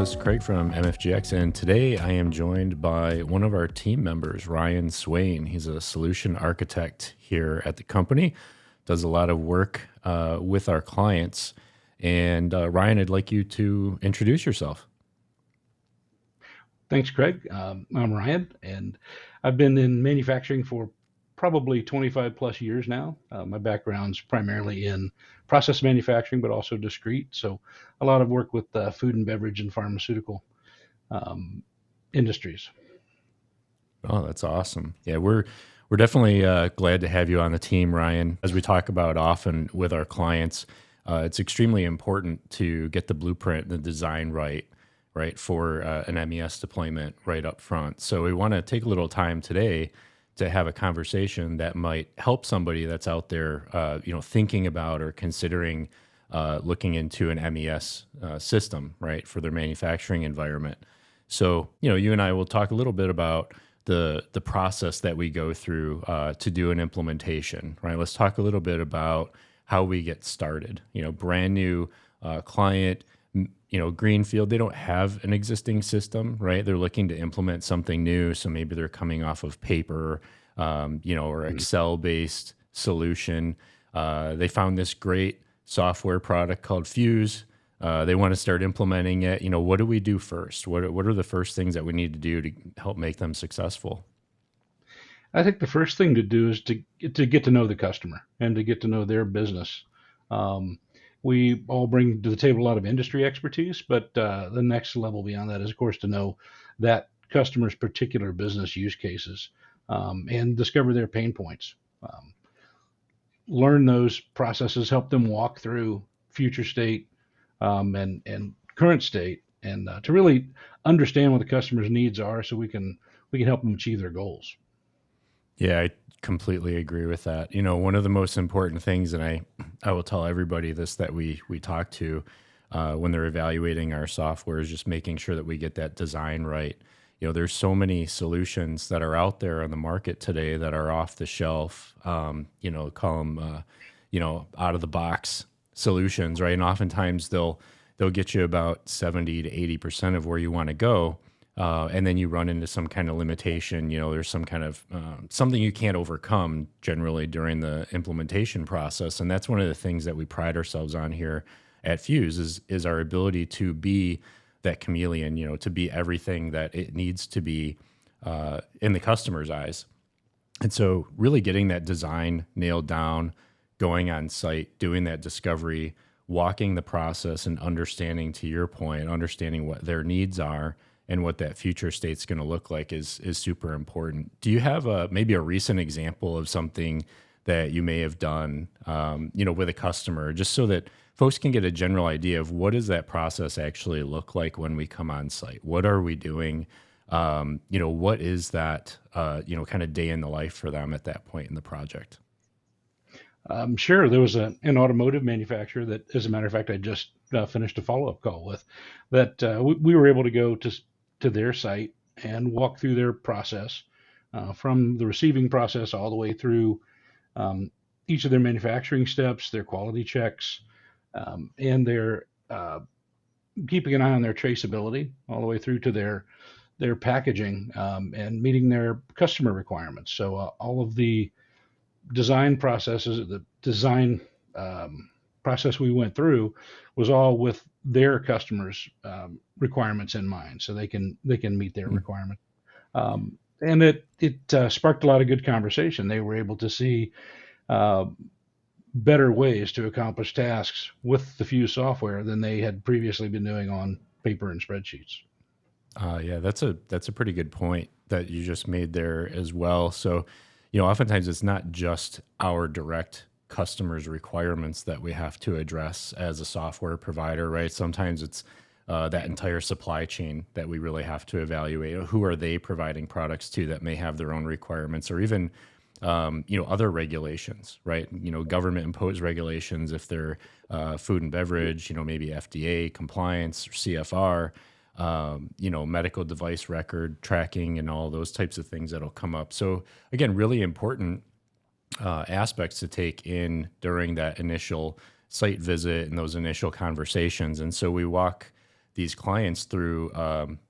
this is Craig from MFGX, and today I am joined by one of our team members, Ryan Swain. He's a solution architect here at the company, does a lot of work with our clients. And Ryan, I'd like you to introduce yourself. Thanks, Craig. I'm Ryan, and I've been in manufacturing for probably 25 plus years now. My background's primarily in process manufacturing, but also discrete. So a lot of work with food and beverage and pharmaceutical um, industries. Oh, that's awesome. Yeah, we're definitely glad to have you on the team, Ryan. As we talk about often with our clients, it's extremely important to get the blueprint, the design right, for an MES deployment right up front. So we want to take a little time today to have a conversation that might help somebody that's out there, thinking about or considering looking into an MES system, right, for their manufacturing environment. So, you and I will talk a little bit about the process that we go through to do an implementation, right? Let's talk a little bit about how we get started. Brand new client, greenfield, they don't have an existing system, right? They're looking to implement something new. So maybe they're coming off of paper, or Excel based solution. They found this great software product called Fuuz. They want to start implementing it. What do we do first? What are the first things that we need to do to help make them successful? I think the first thing to do is to get to know the customer and to get to know their business. Um, we all bring to the table a lot of industry expertise, but the next level beyond that is, of course, to know that customer's particular business use cases and discover their pain points. Um, Learn those processes, help them walk through future state and current state, and to really understand what the customer's needs are, so we can help them achieve their goals. Yeah, I completely agree with that. One of the most important things, and I will tell everybody this that we talk to when they're evaluating our software, is just making sure that we get that design right. There's so many solutions that are out there on the market today that are off the shelf. Call them out of the box solutions, right? And oftentimes they'll get you about 70 to 80% of where you want to go. And then you run into some kind of limitation. There's some kind of something you can't overcome generally during the implementation process, and that's one of the things that we pride ourselves on here at Fuuz is our ability to be that chameleon. To be everything that it needs to be in the customer's eyes. And so, really getting that design nailed down, going on site, doing that discovery, walking the process, and understanding, to your point, understanding what their needs are and what that future state's going to look like is super important. Do you have maybe a recent example of something that you may have done, with a customer, just so that folks can get a general idea of what does that process actually look like when we come on site? What are we doing? What is that, kind of day in the life for them at that point in the project? Sure, there was an automotive manufacturer that, as a matter of fact, I just finished a follow-up call with, that we were able to go to their site and walk through their process, from the receiving process all the way through um, each of their manufacturing steps, their quality checks, and their keeping an eye on their traceability all the way through to their packaging, and meeting their customer requirements. So all of the design processes, the design process we went through was all with their customers' requirements in mind, so they can meet their requirement. And it sparked a lot of good conversation. They were able to see uh, better ways to accomplish tasks with the Fuse software than they had previously been doing on paper and spreadsheets. Yeah, that's a pretty good point that you just made there as well. So, oftentimes it's not just our direct customers' requirements that we have to address as a software provider, right? Sometimes it's that entire supply chain that we really have to evaluate. Who are they providing products to that may have their own requirements, or even other regulations, right? Government imposed regulations if they're food and beverage, maybe FDA compliance or CFR, medical device record tracking and all those types of things that'll come up. So again, really important aspects to take in during that initial site visit and those initial conversations. And so we walk these clients through,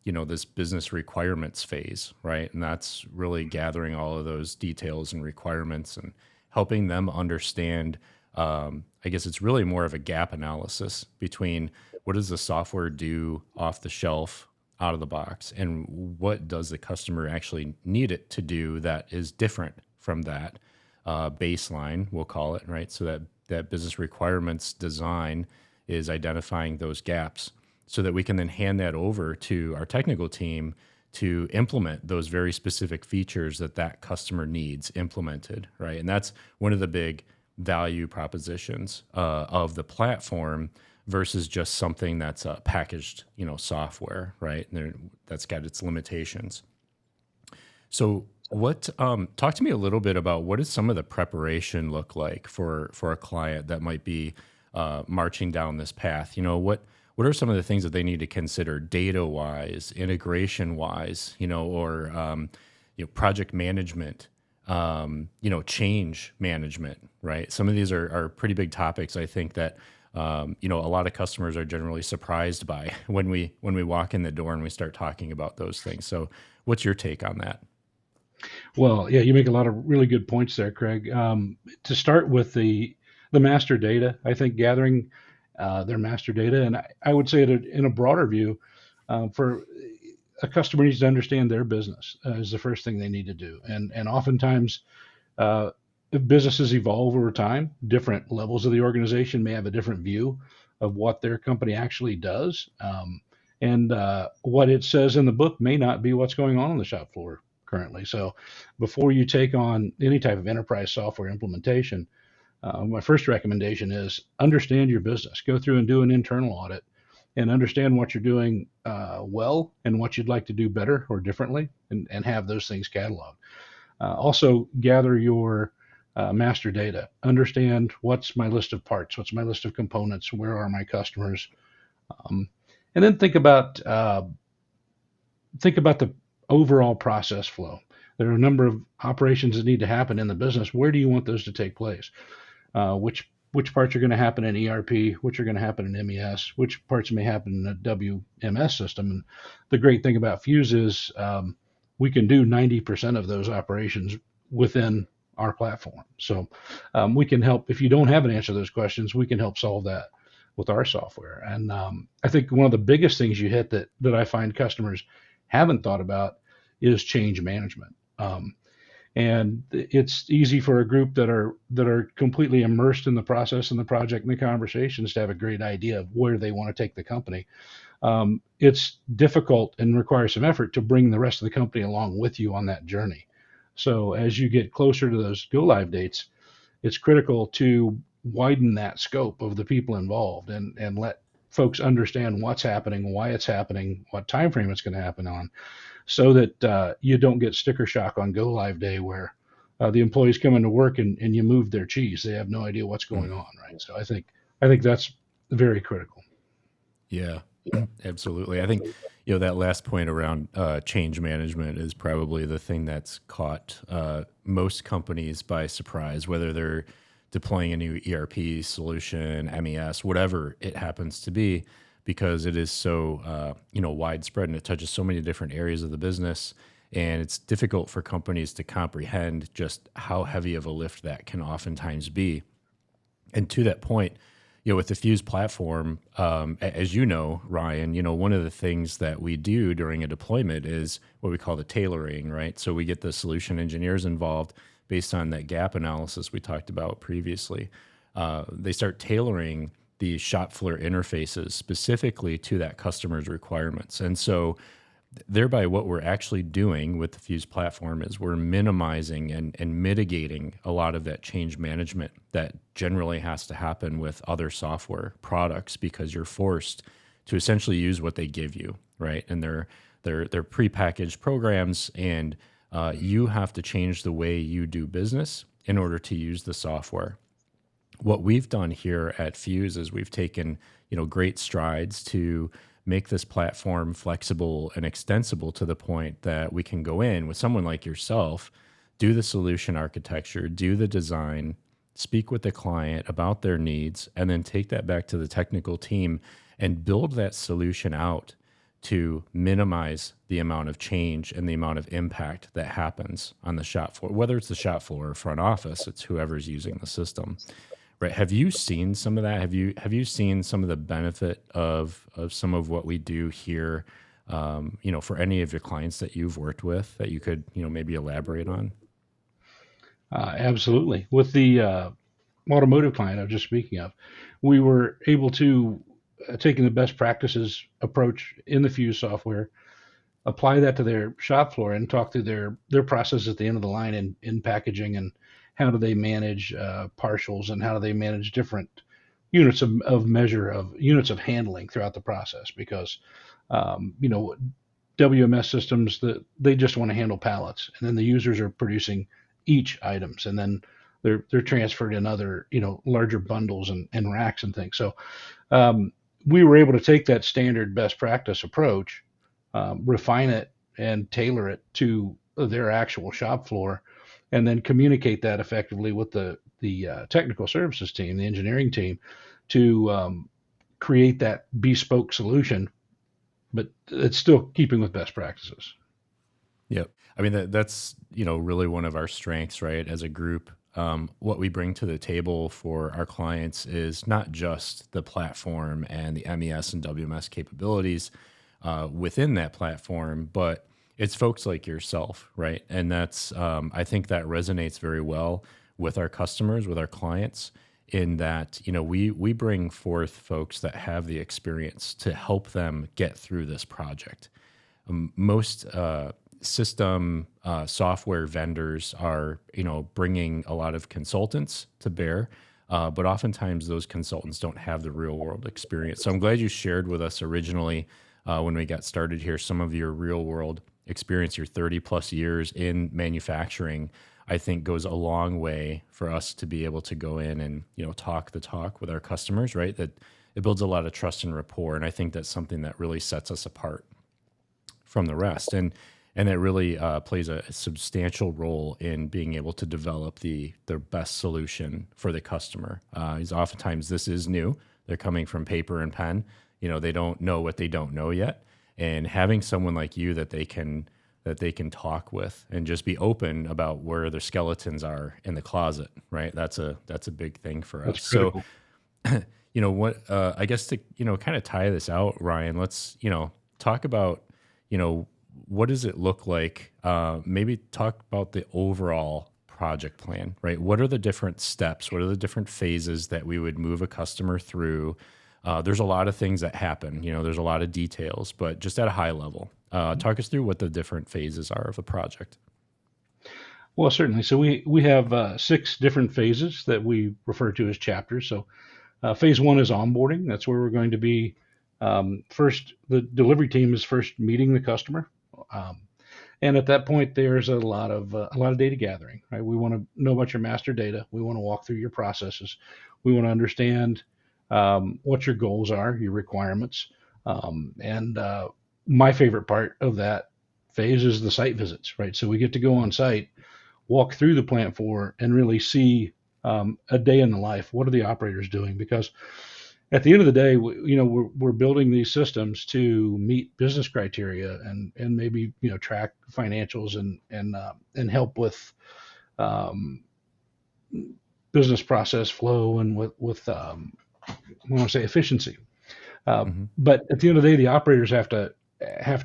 this business requirements phase, right? And that's really gathering all of those details and requirements and helping them understand. I guess it's really more of a gap analysis between what does the software do off the shelf, out of the box, and what does the customer actually need it to do that is different from that baseline, we'll call it, right? So that business requirements design is identifying those gaps so that we can then hand that over to our technical team to implement those very specific features that customer needs implemented, right? And that's one of the big value propositions of the platform versus just something that's packaged, software, right? And that's got its limitations. So, what? Talk to me a little bit about what does some of the preparation look like for a client that might be marching down this path? What are some of the things that they need to consider data wise, integration wise, or project management, change management, right? Some of these are pretty big topics. I think that a lot of customers are generally surprised by when we walk in the door and we start talking about those things. So, what's your take on that? Well, yeah, you make a lot of really good points there, Craig. To start with the master data, I think gathering their master data, and I would say it in a broader view, for a customer needs to understand their business is the first thing they need to do, and oftentimes uh, businesses evolve over time. Different levels of the organization may have a different view of what their company actually does. And what it says in the book may not be what's going on the shop floor currently. So before you take on any type of enterprise software implementation, my first recommendation is understand your business. Go through and do an internal audit and understand what you're doing well and what you'd like to do better or differently, and have those things cataloged. Also, gather your master data. Understand what's my list of parts, what's my list of components, where are my customers, um, and then think about the overall process flow. There are a number of operations that need to happen in the business. Where do you want those to take place? Which parts are going to happen in ERP, which are going to happen in MES, which parts may happen in a WMS system. And the great thing about Fuuz is we can do 90% of those operations within our platform. So we can help. If you don't have an answer to those questions, we can help solve that with our software. And I think one of the biggest things you hit that I find customers haven't thought about is change management. And it's easy for a group that are completely immersed in the process and the project and the conversations to have a great idea of where they want to take the company. It's difficult and requires some effort to bring the rest of the company along with you on that journey. So as you get closer to those go live dates, it's critical to widen that scope of the people involved, and let folks understand what's happening, why it's happening, what time frame it's going to happen on, so that you don't get sticker shock on go live day where the employees come into work and you move their cheese. They have no idea what's going on, right? So I think that's very critical. Yeah, absolutely. I think that last point around change management is probably the thing that's caught most companies by surprise, whether they're deploying a new ERP solution, MES, whatever it happens to be, because it is so widespread and it touches so many different areas of the business, and it's difficult for companies to comprehend just how heavy of a lift that can oftentimes be. And to that point, with the Fuuz platform, as you know, Ryan, one of the things that we do during a deployment is what we call the tailoring, right? So we get the solution engineers involved based on that gap analysis we talked about previously. They start tailoring the shop floor interfaces specifically to that customer's requirements. And so thereby what we're actually doing with the Fuuz platform is we're minimizing and mitigating a lot of that change management that generally has to happen with other software products, because you're forced to essentially use what they give you, right? And they're prepackaged programs, and you have to change the way you do business in order to use the software. What we've done here at Fuuz is we've taken great strides to make this platform flexible and extensible to the point that we can go in with someone like yourself, do the solution architecture, do the design, speak with the client about their needs, and then take that back to the technical team and build that solution out to minimize the amount of change and the amount of impact that happens on the shop floor, whether it's the shop floor or front office, it's whoever's using the system. Right. Have you seen some of that? Have you seen some of the benefit of some of what we do here, for any of your clients that you've worked with that you could, maybe elaborate on? Absolutely. With the automotive client I was just speaking of, we were able to, taking the best practices approach in the Fuuz software, apply that to their shop floor and talk through their process at the end of the line in packaging, and how do they manage partials, and how do they manage different units of measure of units of handling throughout the process, because you know, WMS systems, that they just want to handle pallets, and then the users are producing each items, and then they're transferred in other, larger bundles and racks and things. So um, we were able to take that standard best practice approach, refine it, and tailor it to their actual shop floor, and then communicate that effectively with the technical services team, the engineering team, to create that bespoke solution, but it's still keeping with best practices. Yep. I mean, that's, really one of our strengths, right? As a group, what we bring to the table for our clients is not just the platform and the MES and WMS capabilities within that platform, but it's folks like yourself, right? And that's, I think that resonates very well with our customers, with our clients, in that, we bring forth folks that have the experience to help them get through this project. Most system software vendors are, bringing a lot of consultants to bear, but oftentimes those consultants don't have the real world experience. So I'm glad you shared with us originally, when we got started here, some of your real world experience, your 30 plus years in manufacturing. I think goes a long way for us to be able to go in and, talk the talk with our customers, right? That it builds a lot of trust and rapport. And I think that's something that really sets us apart from the rest. And it really plays a substantial role in being able to develop the best solution for the customer. Is oftentimes this is new. They're coming from paper and pen. They don't know what they don't know yet. And having someone like you that they can talk with and just be open about where their skeletons are in the closet, right? That's a big thing for That's us. So, critical. what I guess to kind of tie this out, Ryan, let's talk about what does it look like? Maybe talk about the overall project plan, right? What are the different steps? What are the different phases that we would move a customer through? There's a lot of things that happen. There's a lot of details, but just at a high level, talk us through what the different phases are of a project. Well, certainly. So we have six different phases that we refer to as chapters. So phase one is onboarding. That's where we're going to be first. The delivery team is first meeting the customer, um, and at that point, there's a lot of data gathering. Right? We want to know about your master data. We want to walk through your processes. We want to understand what your goals are, your requirements, and my favorite part of that phase is the site visits. Right? So we get to go on site, walk through the plant floor, and really see a day in the life. What are the operators doing? Because at the end of the day, we're building these systems to meet business criteria, and maybe track financials, and help with um, business process flow, and with I want to say efficiency. Uh, Hmm. but at the end of the day, the operators have to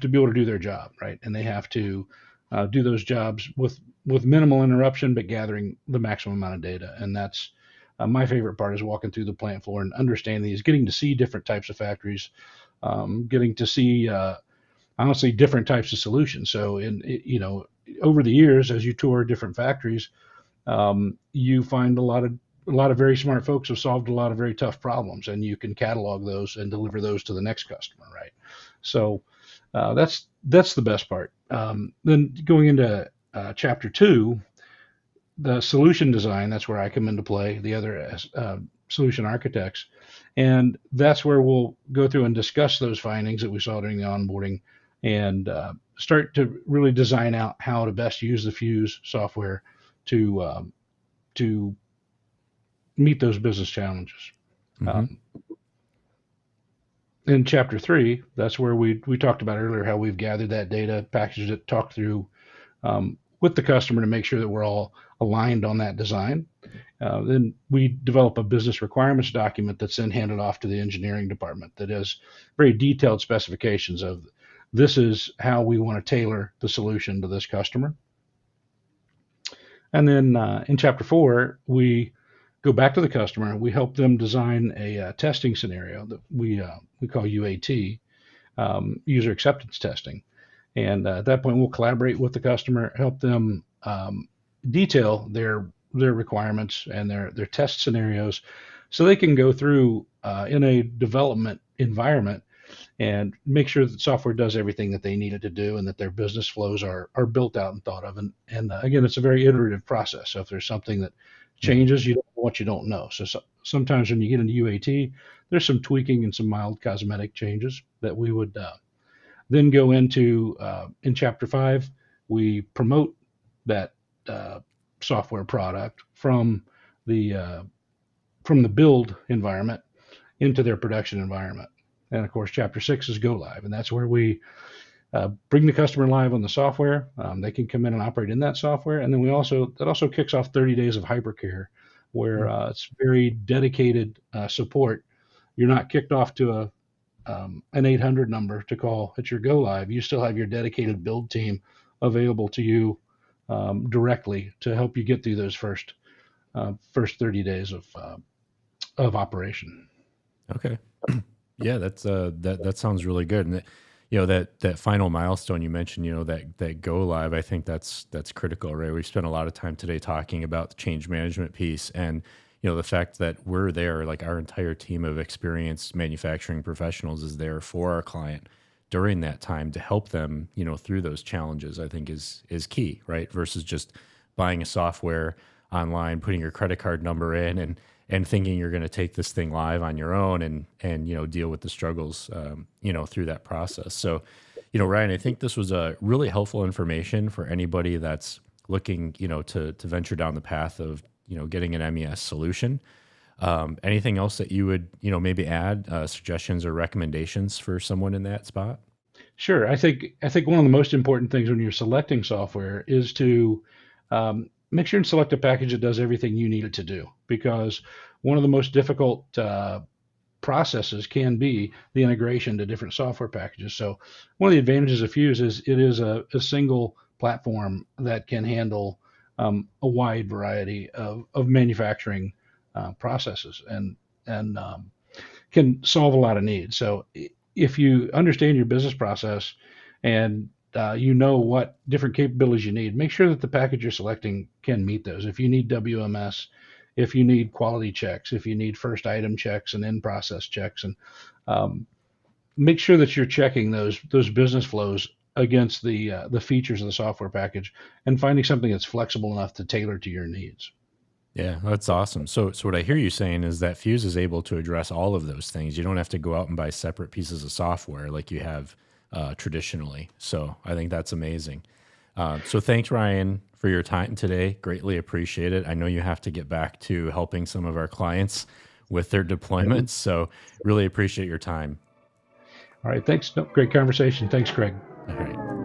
be able to do their job, right? And they have to do those jobs with minimal interruption, but gathering the maximum amount of data. And that's my favorite part, is walking through the plant floor and understanding these, getting to see different types of factories, getting to see honestly different types of solutions. So over the years, as you tour different factories, you find a lot of very smart folks have solved a lot of very tough problems, and you can catalog those and deliver those to the next customer, right? So that's the best part. Then going into chapter two, the solution design. That's where I come into play. The other solution architects, and that's where we'll go through and discuss those findings that we saw during the onboarding, and start to really design out how to best use the Fuuz software to meet those business challenges. Hmm. Um, in chapter 3, that's where we talked about earlier how we've gathered that data, packaged it, talked through with the customer to make sure that we're all aligned on that design. Then we develop a business requirements document that's then handed off to the engineering department that has very detailed specifications of this is how we want to tailor the solution to this customer. And then in chapter 4, we go back to the customer. We help them design a testing scenario that we call UAT, user acceptance testing. And at that point, we'll collaborate with the customer, help them detail their requirements and their test scenarios, so they can go through in a development environment and make sure that software does everything that they need it to do, and that their business flows are built out and thought of. And again, it's a very iterative process. So if there's something that Yeah. changes, you don't know what you don't know. So sometimes when you get into UAT, there's some tweaking and some mild cosmetic changes that we would then go into in chapter 5. We promote that software product the from the build environment into their production environment. And of course, chapter 6 is go live, and that's where we bring the customer live on the software. They can come in and operate in that software, and then that also kicks off 30 days of hypercare, where it's very dedicated support. You're not kicked off to an 800 number to call at your go live. You still have your dedicated build team available to you directly to help you get through those first 30 days of operation. Okay. Yeah, that sounds really good. And that final milestone you mentioned, that go live, I think that's critical, right? We've spent a lot of time today talking about the change management piece, and the fact that we're there, like our entire team of experienced manufacturing professionals is there for our client during that time to help them, through those challenges, I think is key, right? Versus just buying a software online, putting your credit card number in, and thinking you're going to take this thing live on your own and deal with the struggles, through that process. So, Ryan, I think this was a really helpful information for anybody that's looking, to venture down the path of, getting an MES solution. Anything else that you would, maybe add, suggestions or recommendations for someone in that spot? Sure. I think one of the most important things when you're selecting software is to make sure and select a package that does everything you need it to do, because one of the most difficult processes can be the integration to different software packages. So one of the advantages of Fuuz is it is a single platform that can handle a wide variety of manufacturing processes and can solve a lot of needs. So if you understand your business process and you know what different capabilities you need, make sure that the package you're selecting can meet those. If you need WMS, if you need quality checks, if you need first item checks and in process checks, and make sure that you're checking those business flows against the features of the software package and finding something that's flexible enough to tailor to your needs. Yeah, that's awesome. So what I hear you saying is that Fuuz is able to address all of those things. You don't have to go out and buy separate pieces of software like you have traditionally. So I think that's amazing. So thanks, Ryan, for your time today. Greatly appreciate it. I know you have to get back to helping some of our clients with their deployments. So really appreciate your time. All right. Thanks. No, great conversation. Thanks, Craig. All right.